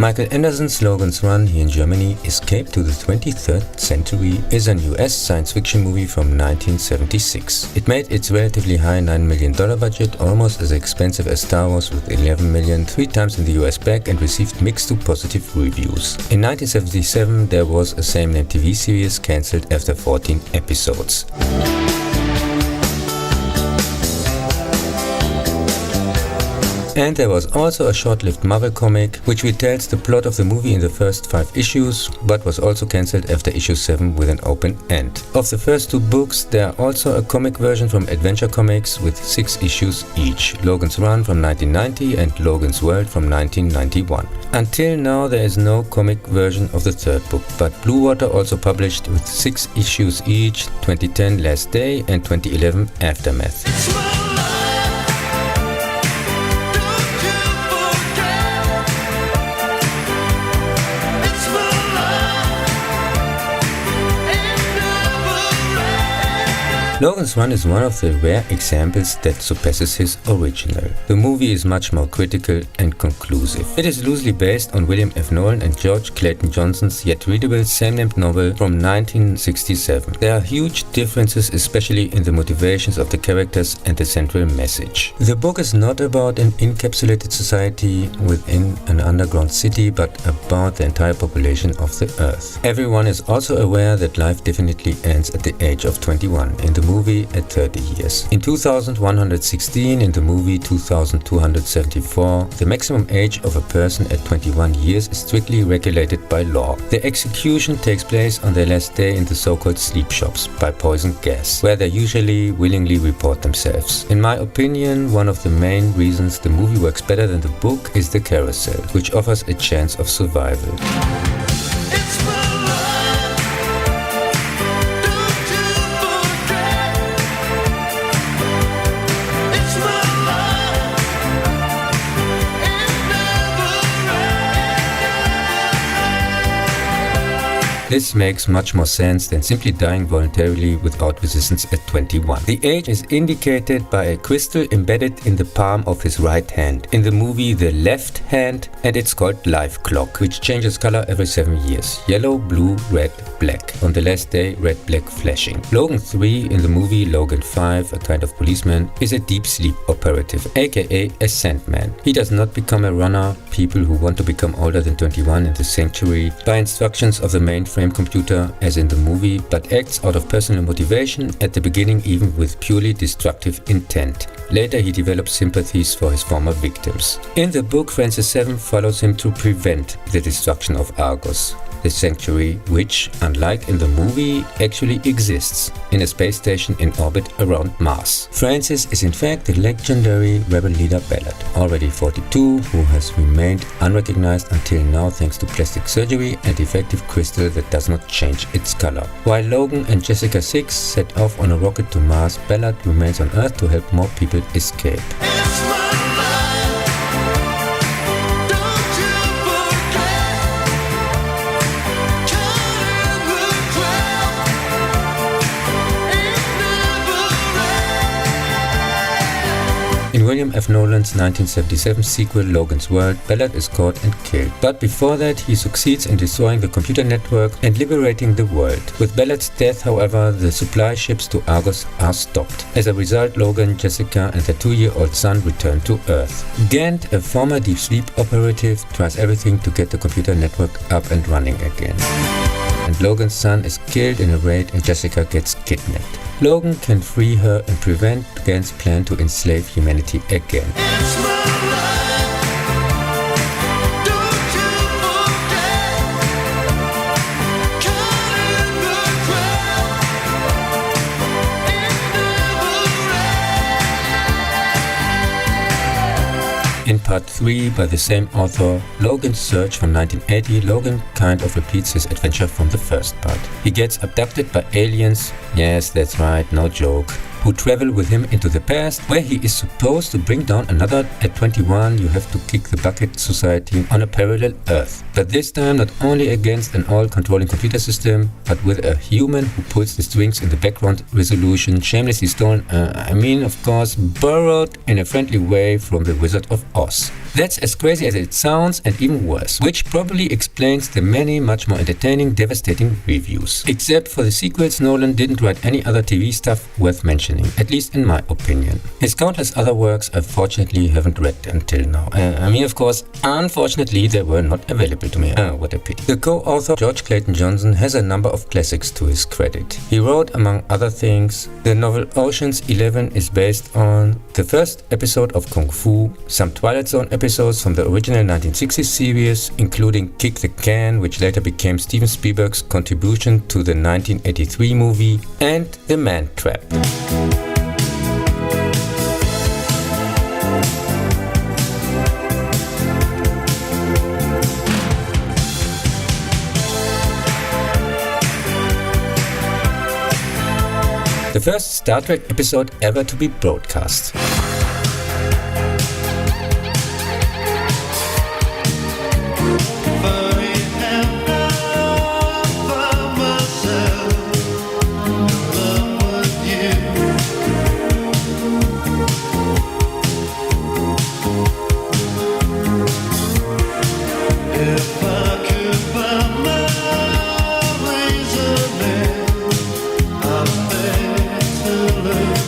Michael Anderson's Logan's Run here in Germany, Escape to the 23rd Century, is an US science fiction movie from 1976. It made its relatively high $9 million budget almost as expensive as Star Wars with $11 million, 3 times in the US back, and received mixed to positive reviews. In 1977 there was a same-name TV series cancelled after 14 episodes. And there was also a short-lived Marvel comic which retells the plot of the movie in the first 5 issues, but was also cancelled after issue 7 with an open end. Of the first 2 books, there are also a comic version from Adventure Comics with 6 issues each, Logan's Run from 1990 and Logan's World from 1991. Until now there is no comic version of the 3rd book, but Blue Water also published with 6 issues each, 2010 Last Day and 2011 Aftermath. Logan's Run is one of the rare examples that surpasses his original. The movie is much more critical and conclusive. It is loosely based on William F. Nolan and George Clayton Johnson's yet readable same-named novel from 1967. There are huge differences, especially in the motivations of the characters and the central message. The book is not about an encapsulated society within an underground city, but about the entire population of the Earth. Everyone is also aware that life definitely ends at the age of 21. In the movie at 30 years. In 2116, in the movie 2274, the maximum age of a person at 21 years is strictly regulated by law. The execution takes place on their last day in the so-called sleep shops by poison gas, where they usually willingly report themselves. In my opinion, one of the main reasons the movie works better than the book is the carousel, which offers a chance of survival. This makes much more sense than simply dying voluntarily without resistance at 21. The age is indicated by a crystal embedded in the palm of his right hand. In the movie, the left hand, and it's called Life Clock, which changes color every 7 years. Yellow, blue, red, black. On the last day, red, black flashing. Logan 3 in the movie Logan 5, a kind of policeman, is a deep sleep operative, aka a Sandman. He does not become a runner, people who want to become older than 21 in the sanctuary, by instructions of the mainframe computer as in the movie, but acts out of personal motivation, at the beginning even with purely destructive intent. Later he develops sympathies for his former victims. In the book, Francis VII follows him to prevent the destruction of Argos, the sanctuary which, unlike in the movie, actually exists in a space station in orbit around Mars. Francis is in fact the legendary rebel leader Ballard, already 42, who has remained unrecognized until now thanks to plastic surgery and effective crystal that does not change its color. While Logan and Jessica 6 set off on a rocket to Mars, Ballard remains on Earth to help more people escape. In William F. Nolan's 1977 sequel Logan's World, Ballard is caught and killed. But before that, he succeeds in destroying the computer network and liberating the world. With Ballard's death, however, the supply ships to Argos are stopped. As a result, Logan, Jessica and their 2-year-old son return to Earth. Gant, a former Deep Sleep operative, tries everything to get the computer network up and running again. And Logan's son is killed in a raid and Jessica gets kidnapped. Logan can free her and prevent Gant's plan to enslave humanity again. In part 3, by the same author, Logan's Search from 1980, Logan kind of repeats his adventure from the first part. He gets abducted by aliens, yes, that's right, no joke, who travel with him into the past, where he is supposed to bring down another at 21 you have to kick the bucket society on a parallel Earth. But this time not only against an all-controlling computer system, but with a human who pulls the strings in the background resolution, shamelessly stolen, of course, borrowed in a friendly way from the Wizard of Oz. That's as crazy as it sounds and even worse, which probably explains the many much more entertaining, devastating reviews. Except for the sequels, Nolan didn't write any other TV stuff worth mentioning, at least in my opinion. His countless other works I fortunately haven't read until now. Of course, unfortunately they were not available to me. What a pity. The co-author George Clayton Johnson has a number of classics to his credit. He wrote, among other things, the novel Ocean's 11 is based on the first episode of Kung Fu, some Twilight Zone episodes from the original 1960s series, including Kick the Can, which later became Steven Spielberg's contribution to the 1983 movie, and The Man Trap. The first Star Trek episode ever to be broadcast.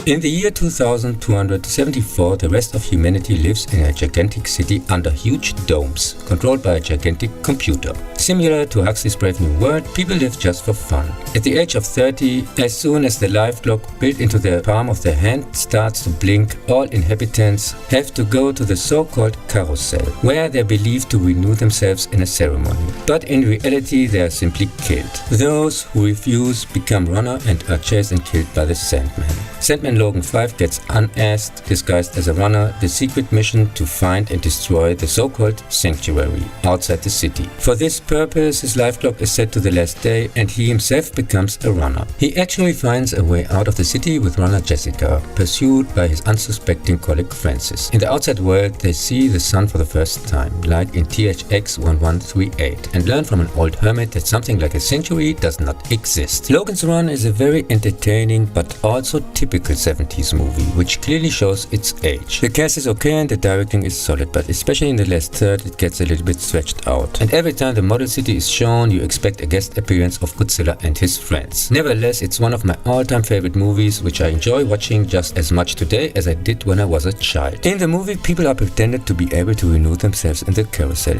In the year 2274, the rest of humanity lives in a gigantic city under huge domes, controlled by a gigantic computer. Similar to Huxley's Brave New World, people live just for fun. At the age of 30, as soon as the life clock built into the palm of their hand starts to blink, all inhabitants have to go to the so-called carousel, where they are believed to renew themselves in a ceremony. But in reality, they are simply killed. Those who refuse become runner and are chased and killed by the Sandman. Sandman Logan 5 gets unasked, disguised as a runner, the secret mission to find and destroy the so-called sanctuary outside the city. For this purpose, his life clock is set to the last day and he himself becomes a runner. He actually finds a way out of the city with runner Jessica, pursued by his unsuspecting colleague Francis. In the outside world, they see the sun for the first time, like in THX 1138, and learn from an old hermit that something like a sanctuary does not exist. Logan's Run is a very entertaining but also typical 70s movie, which clearly shows its age. The cast is okay and the directing is solid, but especially in the last third it gets a little bit stretched out. And every time the model city is shown, you expect a guest appearance of Godzilla and his friends. Nevertheless, it's one of my all-time favorite movies, which I enjoy watching just as much today as I did when I was a child. In the movie, people are pretended to be able to renew themselves in the carousel.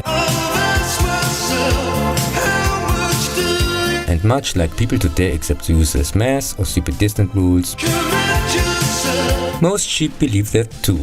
And much like people today accept useless math or stupid distant rules, most sheep believe that too.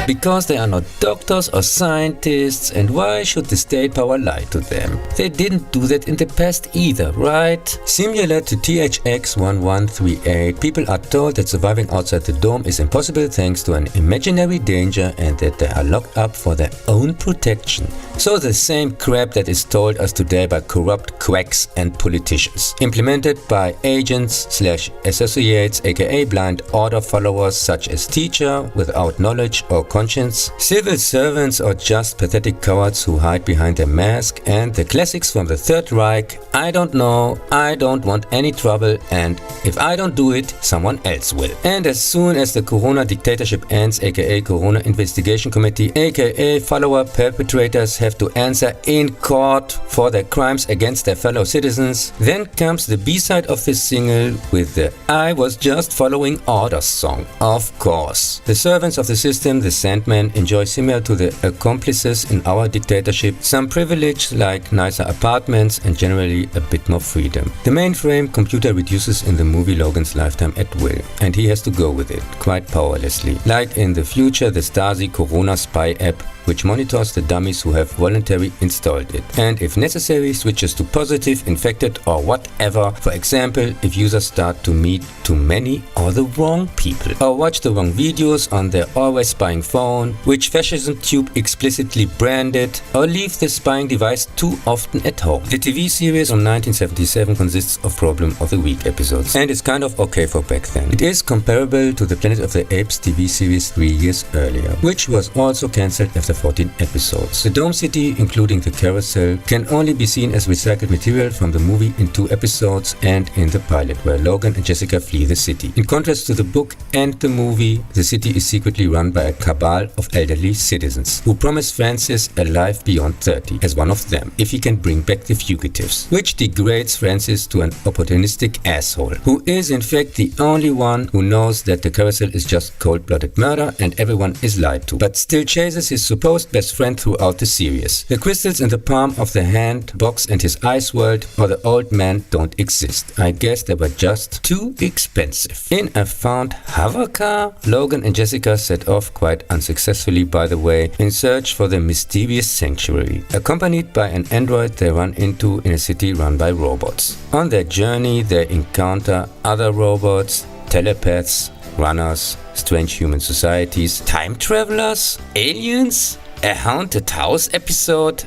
Because they are not doctors or scientists, and why should the state power lie to them? They didn't do that in the past either, right? Similar to THX 1138, people are told that surviving outside the dome is impossible thanks to an imaginary danger and that they are locked up for their own protection. So the same crap that is told us today by corrupt quacks and politicians, implemented by agents/associates aka blind order followers such as teacher without knowledge or conscience politicians, civil servants, or just pathetic cowards who hide behind their mask, and the classics from the Third Reich, I don't know, I don't want any trouble, and if I don't do it, someone else will. And as soon as the Corona dictatorship ends, aka Corona Investigation Committee, aka follower perpetrators have to answer in court for their crimes against their fellow citizens, then comes the B-side of this single with the I was just following orders song. Of course. The servants of the system, the Sandmen, enjoy similar to the accomplices in our dictatorship some privilege like nicer apartments and generally a bit more freedom. The mainframe computer reduces in the movie Logan's lifetime at will, and he has to go with it, quite powerlessly. Like in the future, the Stasi Corona spy app, which monitors the dummies who have voluntarily installed it, and if necessary switches to positive, infected or whatever. For example, if users start to meet too many or the wrong people, or watch the wrong videos on their always spying phone, which Fascism Tube explicitly branded, or leave the spying device too often at home. The TV series from 1977 consists of Problem of the Week episodes, and is kind of okay for back then. It is comparable to the Planet of the Apes TV series 3 years earlier, which was also cancelled after 14 episodes. The Dome City, including the carousel, can only be seen as recycled material from the movie in 2 episodes and in the pilot, where Logan and Jessica flee the city. In contrast to the book and the movie, the city is secretly run by a cabal of elderly citizens who promise Francis a life beyond 30 as one of them if he can bring back the fugitives, which degrades Francis to an opportunistic asshole who is in fact the only one who knows that the carousel is just cold-blooded murder and everyone is lied to, but still chases his supposed best friend throughout the series. The crystals in the palm of the hand, Box and his ice world, or the old man don't exist. I guess they were just too expensive. In a found hover car, Logan and Jessica set off, quite unsuccessfully by the way, in search for the mysterious sanctuary, accompanied by an android they run into in a city run by robots. On their journey, they encounter other robots, telepaths, runners, strange human societies, time travelers, aliens, a haunted house episode,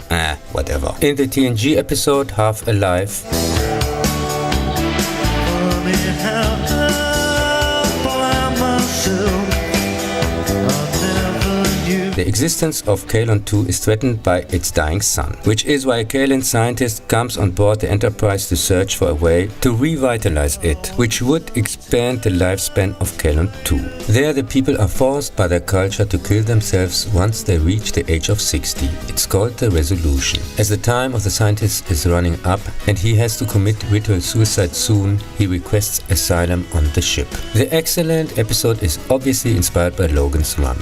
whatever. In the TNG episode Half Alive, the existence of Kalon 2 is threatened by its dying sun, which is why a Kalon scientist comes on board the Enterprise to search for a way to revitalize it, which would expand the lifespan of Kalon 2. There the people are forced by their culture to kill themselves once they reach the age of 60. It's called the Resolution. As the time of the scientist is running up and he has to commit ritual suicide soon, he requests asylum on the ship. The excellent episode is obviously inspired by Logan's Run.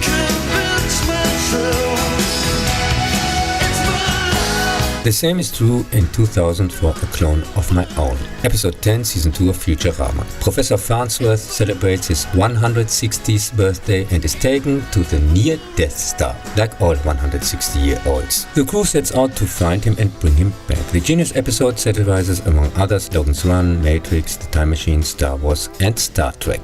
The same is true in 2000 for A Clone of My Own, Episode 10, Season 2 of Futurama. Professor Farnsworth celebrates his 160th birthday and is taken to the near Death Star, like all 160-year-olds. The crew sets out to find him and bring him back. The Genius episode satirizes, among others, Logan's Run, Matrix, The Time Machine, Star Wars, and Star Trek.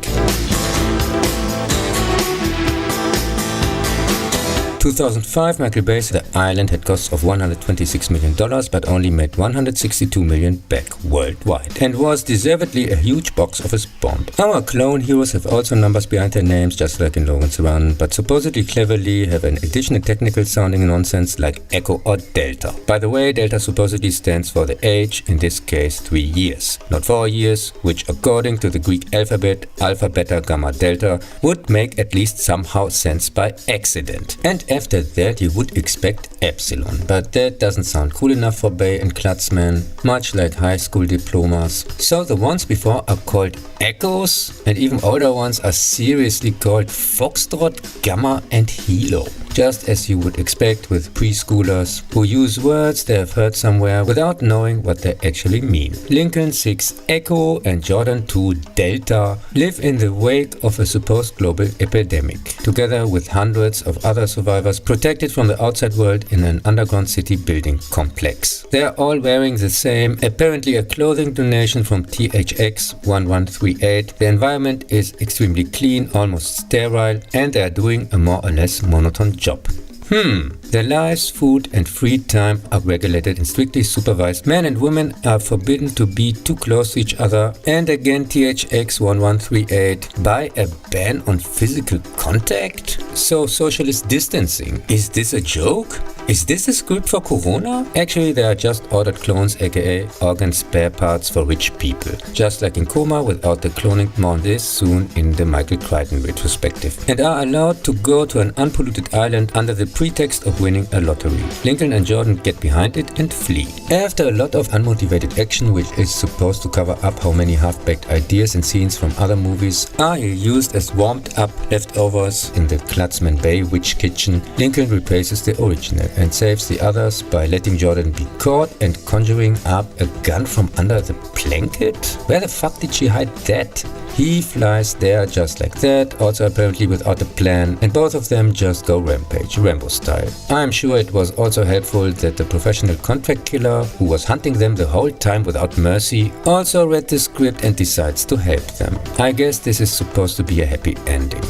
2005, Michael Bay's The Island had costs of $126 million but only made $162 million back worldwide, and was deservedly a huge box office bomb. Our clone heroes have also numbers behind their names, just like in Logan's Run, but supposedly cleverly have an additional technical sounding nonsense like Echo or Delta. By the way, Delta supposedly stands for the age, in this case 3 years, not 4 years, which according to the Greek alphabet, Alpha, Beta, Gamma, Delta, would make at least somehow sense by accident. And after that you would expect Epsilon, but that doesn't sound cool enough for Bay and Klutzman, much like high school diplomas. So the ones before are called Echoes, and even older ones are seriously called Foxtrot, Gamma and Hilo. Just as you would expect with preschoolers who use words they have heard somewhere without knowing what they actually mean. Lincoln 6 Echo and Jordan 2 Delta live in the wake of a supposed global epidemic, together with hundreds of other survivors protected from the outside world in an underground city building complex. They are all wearing the same, apparently a clothing donation from THX1138. The environment is extremely clean, almost sterile, and they are doing a more or less monotone job. Their lives, food and free time are regulated and strictly supervised. Men and women are forbidden to be too close to each other. And again THX1138 by a ban on physical contact? So socialist distancing. Is this a joke? Is this a script for Corona? Actually, they are just ordered clones, aka organ spare parts for rich people. Just like in Coma without the cloning, more on this soon in the Michael Crichton retrospective. And are allowed to go to an unpolluted island under the pretext of winning a lottery. Lincoln and Jordan get behind it and flee. After a lot of unmotivated action, which is supposed to cover up how many half-baked ideas and scenes from other movies are used as warmed-up leftovers in the Klatzman Bay witch kitchen, Lincoln replaces the original and saves the others by letting Jordan be caught and conjuring up a gun from under the blanket? Where the fuck did she hide that? He flies there just like that, also apparently without a plan, and both of them just go rampage, Rambo style. I'm sure it was also helpful that the professional contract killer, who was hunting them the whole time without mercy, also read the script and decides to help them. I guess this is supposed to be a happy ending.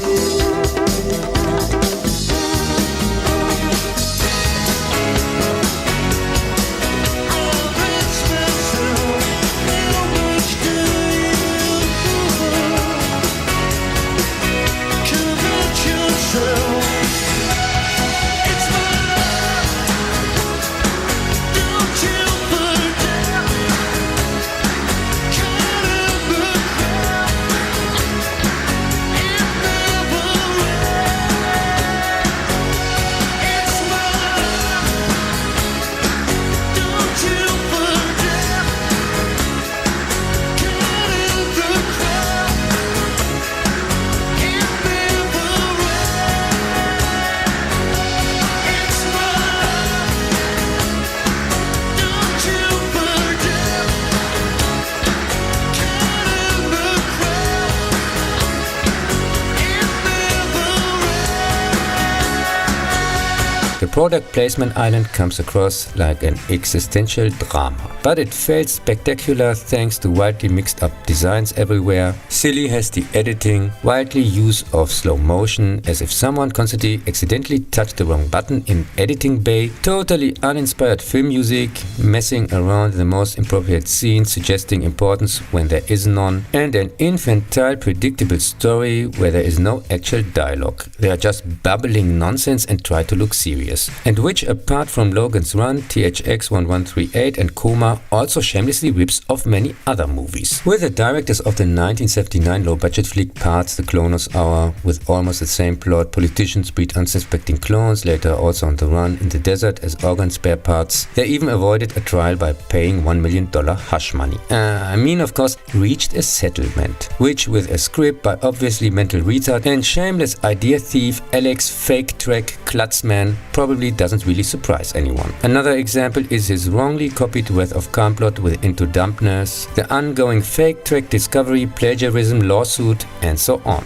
The product placement island comes across like an existential drama, but it felt spectacular thanks to wildly mixed up designs everywhere, silly hasty editing, wildly use of slow motion as if someone constantly accidentally touched the wrong button in editing bay, totally uninspired film music, messing around the most inappropriate scenes suggesting importance when there is none, and an infantile predictable story where there is no actual dialogue. They are just babbling nonsense and try to look serious. And which, apart from Logan's Run, THX1138 and Coma, also shamelessly rips off many other movies. With the directors of the 1979 low-budget flick Parts, The Clonus Hour, with almost the same plot, politicians breed unsuspecting clones, later also on the run in the desert as organ spare parts. They even avoided a trial by paying $1 million hush money. Of course, reached a settlement, which with a script by obviously mental retard and shameless idea thief Alex Fake Track Klutzman probably doesn't really surprise anyone. Another example is his wrongly copied Wrath of Khan plot with Into Dampness, the ongoing Fake Track discovery, plagiarism lawsuit, and so on.